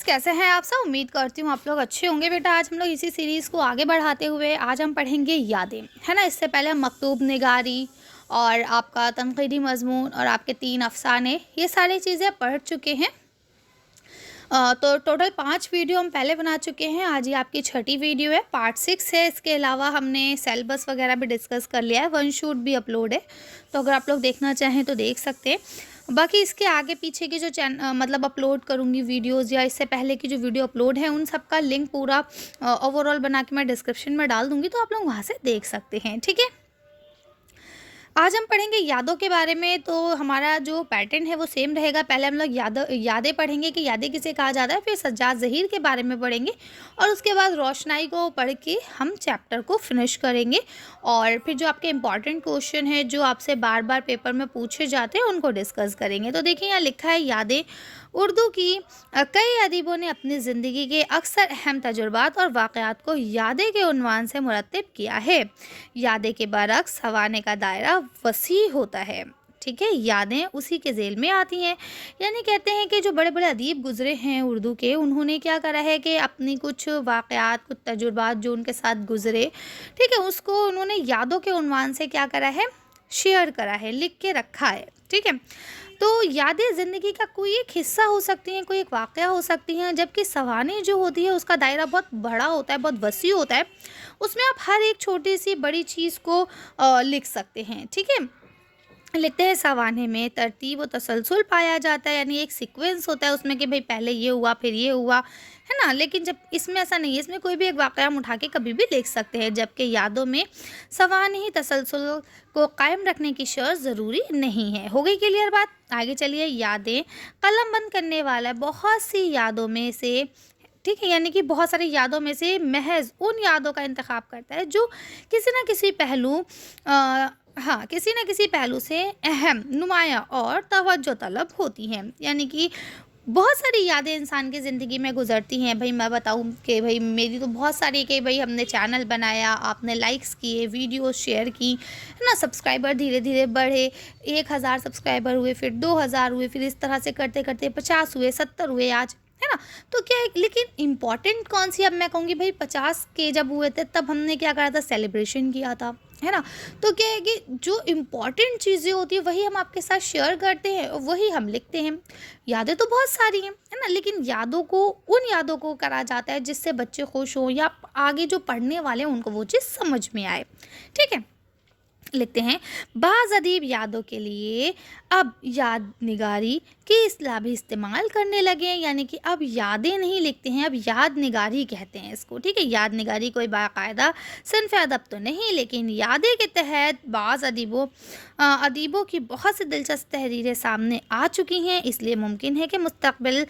कैसे हैं आप सब? उम्मीद करती हूँ आप लोग अच्छे होंगे। बेटा आज हम लोग इसी सीरीज़ को आगे बढ़ाते हुए आज हम पढ़ेंगे यादें, है ना। इससे पहले हम मकतूब निगारी और आपका तनक़ीदी मज़मून और आपके 3 अफ़साने ये सारी चीज़ें पढ़ चुके हैं। तो टोटल 5 वीडियो हम पहले बना चुके हैं। आज ये आपकी छठी वीडियो है, पार्ट 6 है। इसके अलावा हमने सिलेबस वगैरह भी डिस्कस कर लिया है, वन शूट भी अपलोड है, तो अगर आप लोग देखना चाहें तो देख सकते हैं। बाकी इसके आगे पीछे की जो मतलब अपलोड करूँगी वीडियोज़ या इससे पहले की जो वीडियो अपलोड है उन सब का लिंक पूरा ओवरऑल बना के मैं डिस्क्रिप्शन में डाल दूँगी, तो आप लोग वहाँ से देख सकते हैं, ठीक है। आज हम पढ़ेंगे यादों के बारे में। तो हमारा जो पैटर्न है वो सेम रहेगा। पहले हम लोग यादें पढ़ेंगे कि यादें किसे कहा जाता है, फिर सज्जाद ज़हीर के बारे में पढ़ेंगे और उसके बाद रोशनाई को पढ़ के हम चैप्टर को फिनिश करेंगे। और फिर जो आपके इम्पॉर्टेंट क्वेश्चन है जो आपसे बार बार पेपर में पूछे जाते हैं उनको डिस्कस करेंगे। तो देखिए यहाँ लिखा है यादें। उर्दू की कई अदीबों ने अपनी ज़िंदगी के अक्सर अहम तजुर्बात और वाक़यात को यादें के उन्वान से मुरत्तिब किया है। यादें के बरक्स सवाने का दायरा वसी होता है, ठीक है। यादें उसी के ज़ेल में आती हैं। यानी कहते हैं कि जो बड़े बड़े अदीब गुज़रे हैं उर्दू के, उन्होंने क्या करा है कि अपनी कुछ वाक़यात, कुछ तजुर्बात जो उनके साथ गुज़रे, ठीक है, उसको उन्होंने यादों के उन्वान से क्या करा है, शेयर करा है, लिख के रखा है, ठीक है। तो यादें ज़िंदगी का कोई एक हिस्सा हो सकती हैं, कोई एक वाक़या हो सकती हैं, जबकि सवानें जो होती है उसका दायरा बहुत बड़ा होता है, बहुत वसी होता है। उसमें आप हर एक छोटी सी बड़ी चीज़ को लिख सकते हैं, ठीक है। लिखते हैं सवाने में तरतीब व तसलसल पाया जाता है, यानी एक सीक्वेंस होता है उसमें कि भाई पहले ये हुआ फिर ये हुआ, है ना। लेकिन जब इसमें ऐसा नहीं है, इसमें कोई भी एक वाक़या हम उठा के कभी भी लिख सकते हैं, जबकि यादों में सवाने ही तसलसल को कायम रखने की शर्त ज़रूरी नहीं है। हो गई क्लियर बात? आगे चलिए। यादें कलम बंद करने वाला है बहुत सी यादों में से, ठीक है, यानी कि बहुत सारी यादों में से महज उन यादों का इंतखाब करता है जो किसी न किसी पहलू हाँ, किसी न किसी पहलू से अहम, नुमाया और तवज्जो तलब होती हैं। यानी कि बहुत सारी यादें इंसान की ज़िंदगी में गुज़रती हैं। भाई मैं बताऊँ कि भाई मेरी तो बहुत सारी, कि भाई हमने चैनल बनाया, आपने लाइक्स किए, वीडियोस शेयर की, है ना, सब्सक्राइबर धीरे धीरे बढ़े, 1000 सब्सक्राइबर हुए, फिर 2000 हुए, फिर इस तरह से करते करते 50 हुए, 70 हुए आज, है ना। तो क्या है, लेकिन इम्पॉर्टेंट कौन सी, अब मैं कहूँगी भाई 50 के जब हुए थे तब हमने क्या करा था, सेलिब्रेशन किया था, है ना। तो क्या है कि जो इम्पॉर्टेंट चीज़ें होती है वही हम आपके साथ शेयर करते हैं और वही हम लिखते हैं। यादें तो बहुत सारी हैं, है ना, लेकिन यादों को, उन यादों को करा जाता है जिससे बच्चे खुश हों या आगे जो पढ़ने वाले हैं उनको वो चीज़ समझ में आए, ठीक है। लिखते हैं बाज़ अदीब यादों के लिए अब याद निगारी की इस्लाह भी इस्तेमाल करने लगे हैं। यानी कि अब यादें नहीं लिखते हैं, अब याद निगारी कहते हैं इसको, ठीक है। याद निगारी कोई बाकायदा सिन्फ अदब तो नहीं, लेकिन यादें के तहत बाज़ अदीबों की बहुत सी दिलचस्प तहरीरें सामने आ चुकी हैं। इसलिए मुमकिन है कि मुस्तक़बिल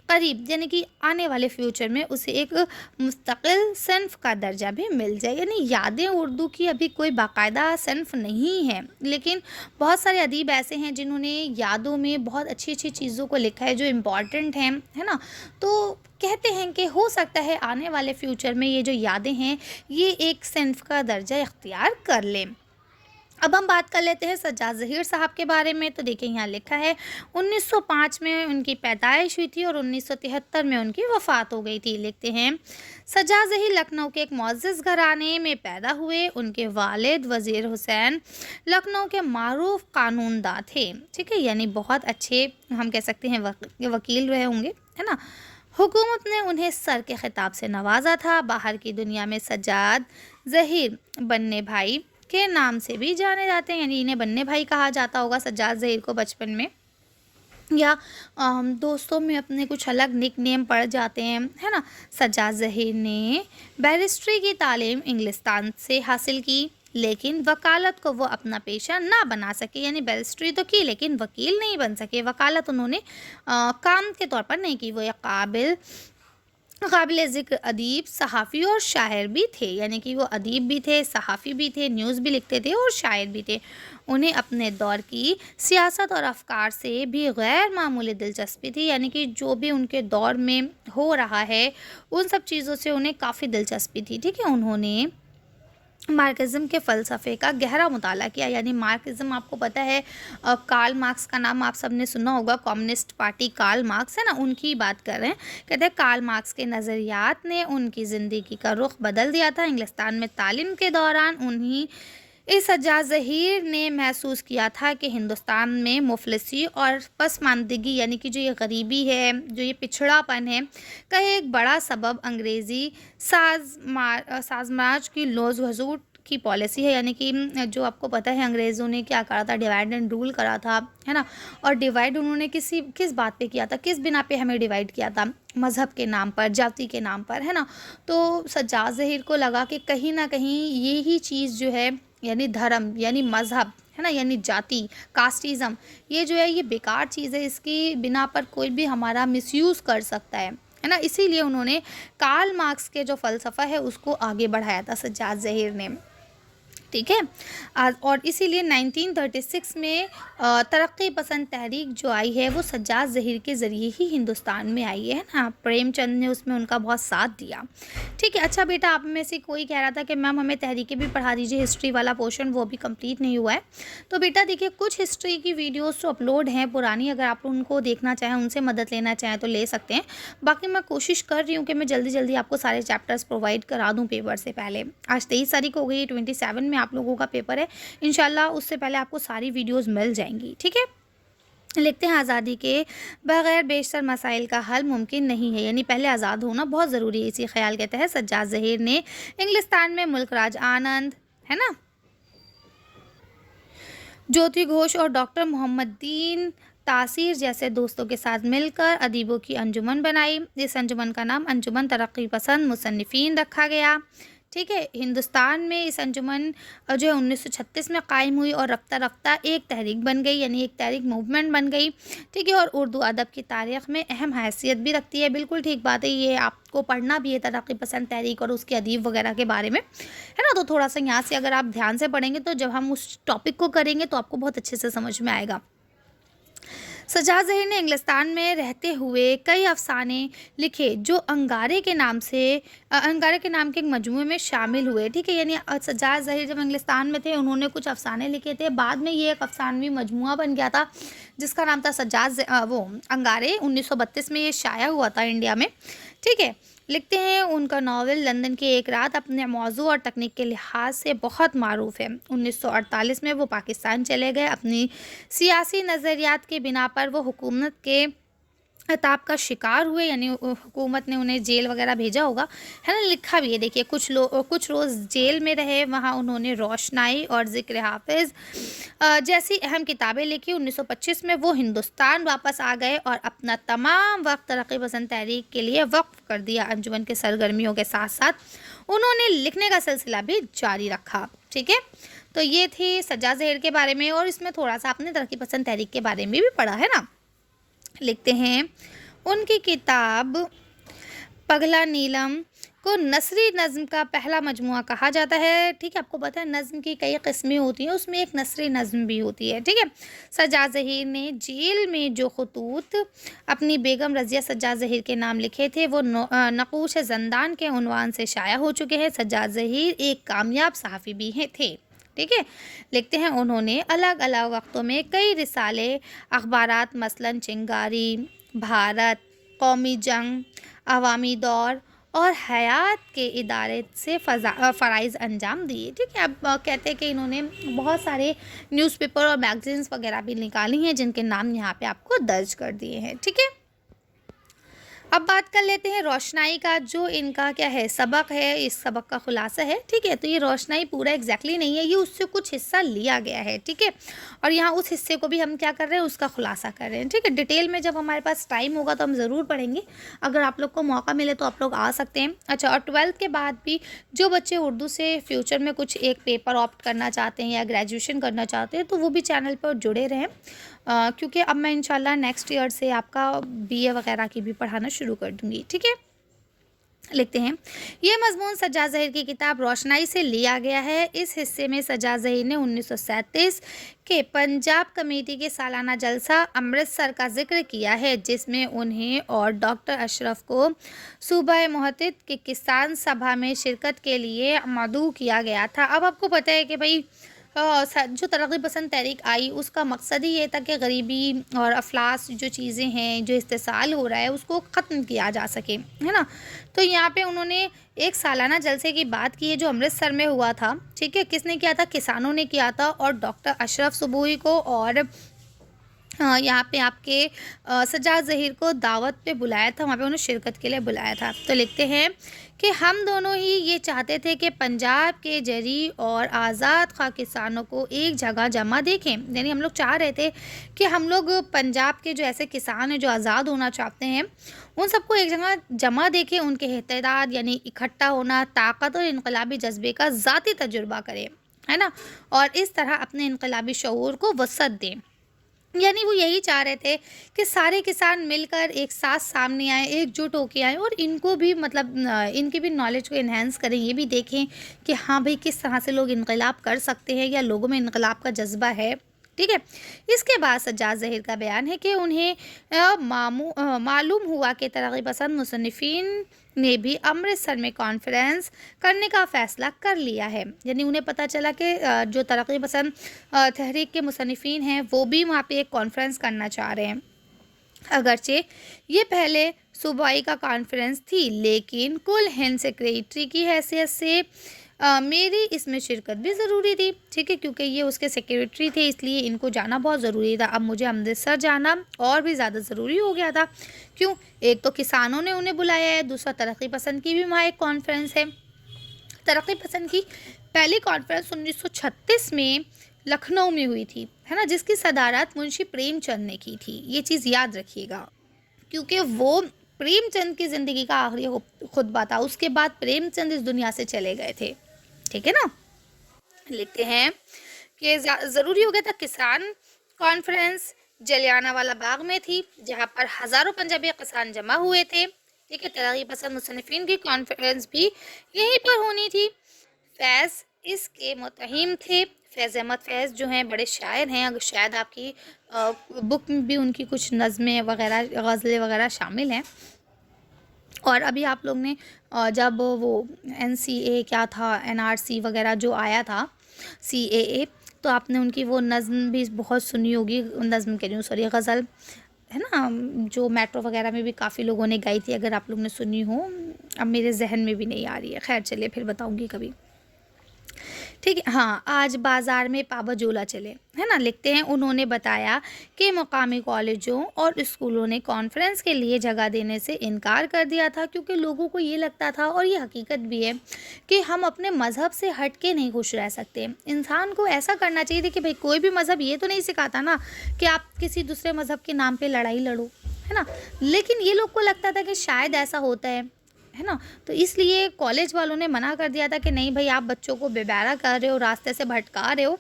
करीब, यानी कि आने वाले फ्यूचर में उसे एक मुस्तकिल सिन्फ का दर्जा भी मिल जाए। यानी यादें उर्दू की अभी कोई बाकायदा सिन्फ नहीं है, लेकिन बहुत सारे अदीब ऐसे हैं जिन्होंने यादों में बहुत अच्छी अच्छी चीज़ों को लिखा है जो इम्पॉर्टेंट हैं, है ना। तो कहते हैं कि हो सकता है आने वाले फ्यूचर में ये जो यादें हैं ये एक सिन्फ का दर्जा इख्तियार कर लें। अब हम बात कर लेते हैं सज्जाद ज़हीर साहब के बारे में। तो देखिए यहाँ लिखा है 1905 में उनकी पैदाइश हुई थी और 1973 में उनकी वफ़ात हो गई थी। लिखते हैं सज्जाद ज़हीर लखनऊ के एक मुअज़्ज़ज़ घराने में पैदा हुए। उनके वालिद वज़ीर हुसैन लखनऊ के मारूफ कानूनदा थे, ठीक है, यानी बहुत अच्छे हम कह सकते हैं वकील रहे होंगे, है ना। हुकूमत ने उन्हें सर के खिताब से नवाजा था। बाहर की दुनिया में सज्जाद ज़हीर बन्ने भाई के नाम से भी जाने जाते हैं, यानी इन्हें बन्ने भाई कहा जाता होगा सज्जाद ज़हीर को बचपन में, या दोस्तों में अपने कुछ अलग निक नेम पड़ जाते हैं, है ना। सज्जाद ज़हीर ने बैरिस्ट्री की तालीम इंग्लिस्तान से हासिल की, लेकिन वकालत को वो अपना पेशा ना बना सके। यानी बैरिस्ट्री तो की लेकिन वकील नहीं बन सके, वकालत उन्होंने काम के तौर पर नहीं की। वो एक काबिल ज़िक्र अदीब, सहाफ़ी और शायर भी थे, यानी कि वो अदीब भी थे, सहाफ़ी भी थे, न्यूज़ भी लिखते थे और शायर भी थे। उन्हें अपने दौर की सियासत और अफ़कार से भी गैर मामूली दिलचस्पी थी, यानी कि जो भी उनके दौर में हो रहा है उन सब चीज़ों से उन्हें काफ़ी दिलचस्पी थी, ठीक है। उन्होंने मार्क्सिज्म के फ़लसफ़े का गहरा मुताला किया। यानी मार्क्सिज्म आपको पता है, कार्ल मार्क्स का नाम आप सबने सुना होगा, कम्युनिस्ट पार्टी कार्ल मार्क्स है ना, उनकी बात कर रहे हैं। कहते हैं कार्ल मार्क्स के नज़रियात ने उनकी ज़िंदगी का रुख बदल दिया था। इंग्लिस्तान में तालीम के दौरान उन्हीं इस सज्जाद ज़हीर ने महसूस किया था कि हिंदुस्तान में मुफलिसी और पसमानदगी, यानी कि जो ये गरीबी है, जो ये पिछड़ापन है, का एक बड़ा सबब अंग्रेज़ी साजमाज की लौज़ वजूद की पॉलिसी है। यानी कि जो आपको पता है अंग्रेज़ों ने क्या करा था, डिवाइड एंड रूल करा था, है ना। और डिवाइड उन्होंने किस बात पे किया था, किस बिना पे हमें डिवाइड किया था, मज़हब के नाम पर, जाति के नाम पर, है ना। तो सज्जाद ज़हीर को लगा कि कहीं ना कहीं ये ही चीज़ जो है, यानी धर्म, यानी मज़हब, है ना, यानी जाति, कास्टिज़म, ये जो है ये बेकार चीज़ है, इसकी बिना पर कोई भी हमारा मिसयूज़ कर सकता है ना। इसीलिए उन्होंने कार्ल मार्क्स के जो फ़लसफ़ा है उसको आगे बढ़ाया था सज्जाद ज़हीर ने, ठीक है। और इसीलिए 1936 में तरक्की पसंद तहरीक जो आई है वो सज्जाद ज़हीर के ज़रिए ही हिंदुस्तान में आई है ना। प्रेमचंद ने उसमें उनका बहुत साथ दिया, ठीक है। अच्छा बेटा, आप में से कोई कह रहा था कि मैम हमें तहरीकें भी पढ़ा दीजिए, हिस्ट्री वाला पोर्शन वो भी कंप्लीट नहीं हुआ है। तो बेटा देखिए, कुछ हिस्ट्री की वीडियोज़ जो अपलोड हैं पुरानी, अगर आप उनको देखना चाहें, उनसे मदद लेना चाहें तो ले सकते हैं। बाकी मैं कोशिश कर रही हूँ कि मैं जल्दी जल्दी आपको सारे चैप्टर्स प्रोवाइड करा दूँ पेपर से पहले। आज 23 तारीख हो गई, 27 में आप लोगों का पेपर है, इंशाल्लाह उससे पहले आपको सारी वीडियोस मिल जाएंगी, ठीक है। लिखते हैं, आज़ादी के बगैर बेशतर मसाइल का हल मुमकिन नहीं है। यानी पहले आज़ाद होना बहुत ज़रूरी है। इसी ख्याल के तहत सज्जाद ज़हीर ने इंग्लिस्तान में मुल्क राज आनंद, है ना, ज्योति घोष और डॉक्टर मोहम्मदीन तासीर जैसे दोस्तों के साथ मिलकर अदीबों की अंजुमन बनाई। इस अंजुमन का नाम अंजुमन तरक्की पसंद मुसन्निफीन रखा गया, ठीक है। हिंदुस्तान में इस अंजुमन जो है 1936 में कायम हुई और रफ्ता रफ्ता एक तहरीक बन गई, यानी एक तहरीक मूवमेंट बन गई, ठीक है। और उर्दू अदब की तारीख़ में अहम हैसियत भी रखती है। बिल्कुल ठीक बात है, ये आपको पढ़ना भी है तरक्की पसंद तहरीक और उसके अदीब वगैरह के बारे में, है ना। तो थोड़ा सा यहाँ से अगर आप ध्यान से पढ़ेंगे तो जब हम उस टॉपिक को करेंगे तो आपको बहुत अच्छे से समझ में आएगा। सज्जाद ज़हीर ने इंग्लिस्तान में रहते हुए कई अफ़साने लिखे जो अंगारे के नाम के एक मजमूए में शामिल हुए, ठीक है। यानी सज्जाद ज़हीर जब इंग्लिस्तान में थे उन्होंने कुछ अफ़साने लिखे थे, बाद में ये एक अफ़सानवी मजमूआ बन गया था जिसका नाम था वो अंगारे। 1932 में ये शाया हुआ था इंडिया में, ठीक है। लिखते हैं, उनका नावल लंदन की एक रात अपने मौजू और तकनीक के लिहाज से बहुत मारूफ है। 1948 में वो पाकिस्तान चले गए। अपनी सियासी नज़रियात के बिना पर वो हुकूमत के अताब का शिकार हुए, यानी हुकूमत ने उन्हें जेल वगैरह भेजा होगा, है ना। लिखा भी है, देखिए, कुछ रोज़ जेल में रहे, वहाँ उन्होंने रोशनाई और ज़िक्र हाफिज़ जैसी अहम किताबें लिखी। 1925 में वो हिंदुस्तान वापस आ गए और अपना तमाम वक्त तरक्की पसंद तहरीक के लिए वक्फ कर दिया। अंजुमन के सरगर्मियों के साथ साथ उन्होंने लिखने का सिलसिला भी जारी रखा, ठीक है। तो ये थी सज्जाद ज़हीर के बारे में, और इसमें थोड़ा सा आपने तरक्की पसंद तहरीक के बारे में भी पढ़ा है ना। लिखते हैं, उनकी किताब पगला नीलम को नसरी नज़्म का पहला मजमुआ कहा जाता है, ठीक है। आपको पता है नज़्म की कई किस्में होती हैं, उसमें एक नसरी नज़्म भी होती है, ठीक है। सज्जाद ज़हीर ने जेल में जो खतूत अपनी बेगम रज़िया सज्जाद ज़हीर के नाम लिखे थे वो नक़ूश ज़ंदान के उन्वान से शाया हो चुके हैं। सज्जाद ज़हीर एक कामयाब सहाफ़ी भी थे, ठीक है। लिखते हैं, उन्होंने अलग अलग वक्तों में कई रिसाले, अखबारात, मसलन चिंगारी, भारत, कौमी जंग, अवामी दौर और हयात के इदारे से फ़राइज़ अंजाम दिए, ठीक है। अब कहते हैं कि इन्होंने बहुत सारे न्यूज़पेपर और मैगज़ीन्स वगैरह भी निकाली हैं जिनके नाम यहाँ पे आपको दर्ज कर दिए हैं, ठीक है। अब बात कर लेते हैं रोशनाई का, जो इनका क्या है सबक है, इस सबक का खुलासा है, ठीक है। तो ये रोशनाई पूरा एग्जैक्टली नहीं है, ये उससे कुछ हिस्सा लिया गया है, ठीक है। और यहाँ उस हिस्से को भी हम क्या कर रहे हैं, उसका खुलासा कर रहे हैं, ठीक है। डिटेल में जब हमारे पास टाइम होगा तो हम ज़रूर पढ़ेंगे, अगर आप लोग को मौका मिले तो आप लोग आ सकते हैं। अच्छा, और 12th के बाद भी जो बच्चे उर्दू से फ्यूचर में कुछ एक पेपर ऑप्ट करना चाहते हैं या ग्रेजुएशन करना चाहते हैं तो वो भी चैनल पर जुड़े रहें, क्योंकि अब मैं इंशाल्लाह नेक्स्ट ईयर से आपका BA वगैरह की भी पढ़ाना शुरू कर दूँगी, ठीक है। लिखते हैं, ये मज़मून सज्जाद ज़हीर की किताब रोशनाई से लिया गया है। इस हिस्से में सज्जाद ज़हीर ने 1937 के पंजाब कमेटी के सालाना जलसा अमृतसर का ज़िक्र किया है, जिसमें उन्हें और डॉक्टर अशरफ को सूबा मुहत्तद की किसान सभा में शिरकत के लिए मदऊ किया गया था। अब आपको पता है कि भाई जो तरक्की पसंद तहरीक आई, उसका मकसद ही ये था कि गरीबी और अफलास जो चीज़ें हैं, जो इस्तेसाल हो रहा है, उसको ख़त्म किया जा सके, है ना। तो यहाँ पे उन्होंने एक सालाना जलसे की बात की है जो अमृतसर में हुआ था, ठीक है। किसने किया था? किसानों ने किया था, और डॉक्टर अशरफ सुबूही को और यहाँ पे आपके सज्जाद ज़हीर को दावत पे बुलाया था, वहाँ पे उन्हें शिरकत के लिए बुलाया था। तो लिखते हैं कि हम दोनों ही ये चाहते थे कि पंजाब के जरी और आज़ाद ख़्वाह किसानों को एक जगह जमा देखें। यानी हम लोग चाह रहे थे कि हम लोग पंजाब के जो ऐसे किसान हैं जो आज़ाद होना चाहते हैं, उन सबको एक जगह जमा देखें, उनके इत्तेहाद यानी इकट्ठा होना, ताकत और इनकलाबी जज्बे का ज़ाती तजुर्बा करें, है ना, और इस तरह अपने इनकलाबी शऊर को वसअत दें। यानी वो यही चाह रहे थे कि सारे किसान मिलकर एक साथ सामने आएँ, एकजुट होके आएँ, और इनको भी मतलब इनकी भी नॉलेज को एनहांस करें, ये भी देखें कि हाँ भाई किस तरह से लोग इनकलाब कर सकते हैं या लोगों में इनकलाब का जज्बा है, ठीक है। इसके बाद सज्जाद ज़हीर का बयान है कि उन्हें मालूम हुआ कि तरक्की पसंद मुसन्निफ़ीन ने भी अमृतसर में कॉन्फ्रेंस करने का फ़ैसला कर लिया है। यानी उन्हें पता चला कि जो तरक्की पसंद तहरीक के मुसन्निफ़ीन हैं, वो भी वहाँ पे एक कॉन्फ्रेंस करना चाह रहे हैं। अगरचे ये पहले सूबाई का कॉन्फ्रेंस थी, लेकिन कुल हिंद सेक्रेटरी की हैसियत से मेरी इसमें शिरकत भी ज़रूरी थी, ठीक है, क्योंकि ये उसके सेक्रेटरी थे, इसलिए इनको जाना बहुत ज़रूरी था। अब मुझे अमृतसर जाना और भी ज़्यादा ज़रूरी हो गया था। क्यों? एक तो किसानों ने उन्हें बुलाया है, दूसरा तरक्की पसंद की भी वहाँ एक कॉन्फ्रेंस है। तरक्की पसंद की पहली कॉन्फ्रेंस 1936 में लखनऊ में हुई थी, है ना, जिसकी सदारत मुंशी प्रेमचंद ने की थी। ये चीज़ याद रखिएगा, क्योंकि वो प्रेमचंद की ज़िंदगी का आखिरी खुतबा था। उसके बाद प्रेमचंद इस दुनिया से चले गए थे, ठीक है ना। लिखते हैं कि ज़रूरी हो गया था। किसान कॉन्फ्रेंस जलियांवाला बाग में थी, जहाँ पर हज़ारों पंजाबी किसान जमा हुए थे, ठीक है। तरक्की पसंद मुसन्निफ़ीन की कॉन्फ्रेंस भी यहीं पर होनी थी। फैज़ इसके मुतहिम थे। फैज़ अहमद फैज़ जो हैं बड़े शायर हैं, अगर शायद आपकी बुक में भी उनकी कुछ नज़में वगैरह, गज़लें वगैरह शामिल हैं। और अभी आप लोग ने जब वो एनसीए क्या था, एनआरसी वगैरह जो आया था, सीएए, तो आपने उनकी वो नज़्म भी बहुत सुनी होगी, नज़्म कह रही हूँ सॉरी, गज़ल, है ना, जो मेट्रो वगैरह में भी काफ़ी लोगों ने गाई थी। अगर आप लोग ने सुनी हो, अब मेरे जहन में भी नहीं आ रही है, खैर चलिए फिर बताऊँगी कभी, ठीक है। हाँ, आज बाज़ार में पाबजोला चले, है ना। लिखते हैं, उन्होंने बताया कि मुकामी कॉलेजों और स्कूलों ने कॉन्फ्रेंस के लिए जगह देने से इनकार कर दिया था, क्योंकि लोगों को ये लगता था, और ये हकीकत भी है, कि हम अपने मज़हब से हट के नहीं खुश रह सकते। इंसान को ऐसा करना चाहिए था कि भाई कोई भी मज़हब ये तो नहीं सिखाता ना कि आप किसी दूसरे मज़हब के नाम पर लड़ाई लड़ो, है ना। लेकिन ये लोग को लगता था कि शायद ऐसा होता है ना। तो इसलिए कॉलेज वालों ने मना कर दिया था कि नहीं भाई, आप बच्चों को बेबैरा कर रहे हो, रास्ते से भटका रहे हो,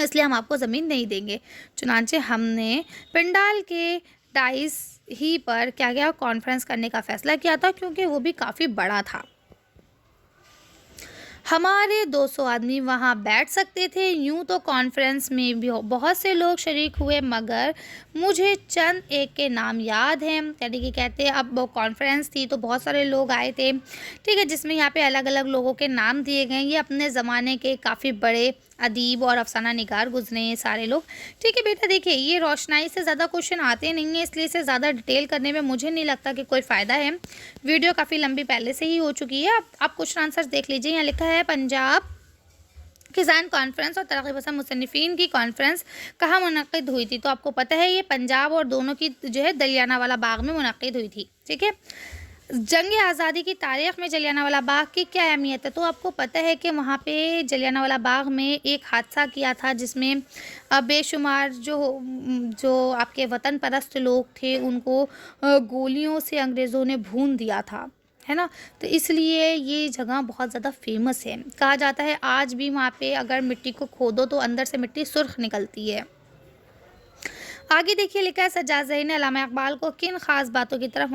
इसलिए हम आपको ज़मीन नहीं देंगे। चुनांचे हमने पंडाल के टाइस ही पर क्या गया कॉन्फ्रेंस करने का फ़ैसला किया था, क्योंकि वो भी काफ़ी बड़ा था। हमारे 200 आदमी वहाँ बैठ सकते थे। यूँ तो कॉन्फ्रेंस में भी बहुत से लोग शरीक हुए, मगर मुझे चंद एक के नाम याद हैं। यानी कि कहते हैं, अब वो कॉन्फ्रेंस थी तो बहुत सारे लोग आए थे, ठीक है, जिसमें यहाँ पे अलग अलग लोगों के नाम दिए गए। ये अपने ज़माने के काफ़ी बड़े अदीब और अफसाना निगार गुजरे हैं सारे लोग, ठीक है बेटा। देखिए, ये रोशनाई से ज़्यादा क्वेश्चन आते नहीं हैं, इसलिए इसे ज़्यादा डिटेल करने में मुझे नहीं लगता कि कोई फ़ायदा है। वीडियो काफ़ी लंबी पहले से ही हो चुकी है। आप क्वेश्चन आंसर्स देख लीजिए। यहाँ लिखा है, पंजाब किसान कॉन्फ्रेंस और तरक्की पसंद मुसन्निफ़ीन की कॉन्फ्रेंस कहाँ मुनक़्क़िद हुई थी? तो आपको पता है, ये पंजाब और दोनों की जो है जलियांवाला बाग में मुनक़्क़िद हुई थी, ठीक है। जंग आज़ादी की तारीख़ में जलियांवाला बाग की क्या अहमियत है? तो आपको पता है कि वहाँ पे जलियांवाला बाग में एक हादसा किया था, जिसमें बेशुमार जो आपके वतन परस्त लोग थे, उनको गोलियों से अंग्रेज़ों ने भून दिया था, है ना। तो इसलिए ये जगह बहुत ज़्यादा फेमस है। कहा जाता है आज भी वहाँ पे अगर मिट्टी को खोदो तो अंदर से मिट्टी सुर्ख निकलती है। आगे देखिए लिखा है, सज्जाद ज़हीर ने अल्लामा इकबाल को किन ख़ास बातों की तरफ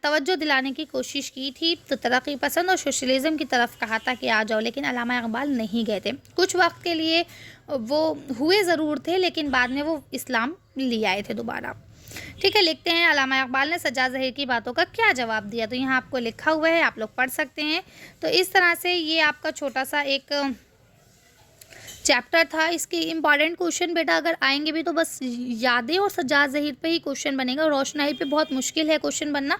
तवज्जो दिलाने की कोशिश की थी। तो तरक्की पसंद और सोशलिज़म की तरफ कहा था कि आ जाओ, लेकिन अल्लामा इकबाल नहीं गए थे। कुछ वक्त के लिए वो हुए ज़रूर थे, लेकिन बाद में वो इस्लाम ले आए थे दोबारा। ठीक है, लिखते हैं अल्लामा इकबाल ने सज्जाद ज़हीर की बातों का क्या जवाब दिया। तो यहाँ आपको लिखा हुआ है, आप लोग पढ़ सकते हैं। तो इस तरह से ये आपका छोटा सा एक चैप्टर था। इसके इम्पॉर्टेंट क्वेश्चन बेटा अगर आएंगे भी तो बस यादें और सज्जाद ज़हीर पे ही क्वेश्चन बनेगा, रोशनाई पे बहुत मुश्किल है क्वेश्चन बनना।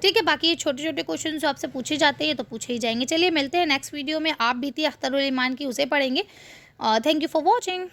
ठीक है, बाकी ये छोटे छोटे क्वेश्चन जो आपसे पूछे जाते हैं तो पूछे ही जाएंगे। चलिए मिलते हैं नेक्स्ट वीडियो में। आप बीती अख्तरुल ईमान की उसे पढ़ेंगे। Thank you for watching.